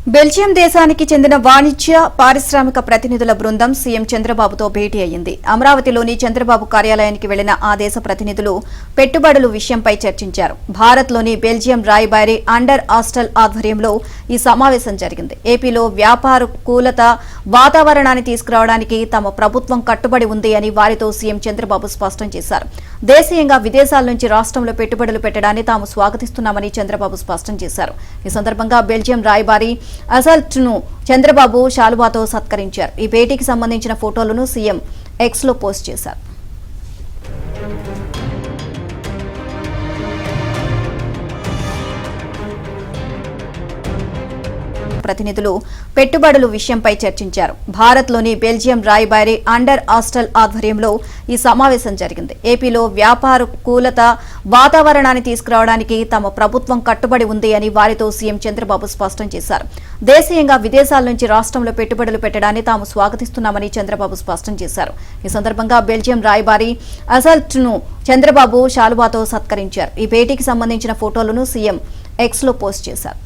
Belgium దేశానికి చెందిన వాణిజ్య పారిశ్రామిక ప్రతినిధుల బృందం సీఎం చంద్రబాబుతో భేటీ అయ్యింది. అమరావతిలోని చంద్రబాబు కార్యాలయానికి వెళ్లిన ఆ దేశ ప్రతినిధులు పెట్టుబడుల విషయంపై చర్చించారు. భారత్లోని బెల్జియం రాయబారి అండర్ ఆస్టల్ ఆధ్వర్యంలో ఈ సమావేశం జరిగింది. ఏపీలో వ్యాపారకూలత వాతావరణాన్ని తీసుకురావడానికి తమ ప్రభుత్వం కట్టుబడి ఉంది అని వారితో సీఎం చంద్రబాబు స్పష్టం చేశారు. దేశీయంగా విదేశాల నుంచి రాష్ట్రంలో పెట్టుబడులు పెట్టడాన్ని తాము స్వాగతిస్తున్నామని చంద్రబాబు స్పష్టం చేశారు. ఈ సందర్భంగా బెల్జియం రాయబారి అసల్ట్ను చంద్రబాబు శాలువాతో సత్కరించారు. ఈ భేటీకి సంబంధించిన ఫోటోలను సీఎం ఎక్స్ లో పోస్ట్ చేశారు. ప్రతినిధులు పెట్టుబడుల విషయంపై చర్చించారు. భారత్లోని బెల్జియం రాయబారి అండర్ ఆస్టల్ ఆధ్వర్యంలో ఈ సమావేశం జరిగింది. ఏపీలో వ్యాపారకూలత వాతావరణాన్ని తీసుకురావడానికి తమ ప్రభుత్వం కట్టుబడి ఉంది అని వారితో సీఎం చంద్రబాబు స్పష్టం చేశారు. దేశీయంగా విదేశాల నుంచి రాష్ట్రంలో పెట్టుబడులు పెట్టడాన్ని తాము స్వాగతిస్తున్నామని చంద్రబాబు స్పష్టం చేశారు. ఈ సందర్భంగా బెల్జియం రాయబారి అసల్ట్ను చంద్రబాబు శాలువాతో సత్కరించారు. ఈ భేటీకి సంబంధించిన ఫోటోలను సీఎం ఎక్స్ లో పోస్ట్ చేశారు.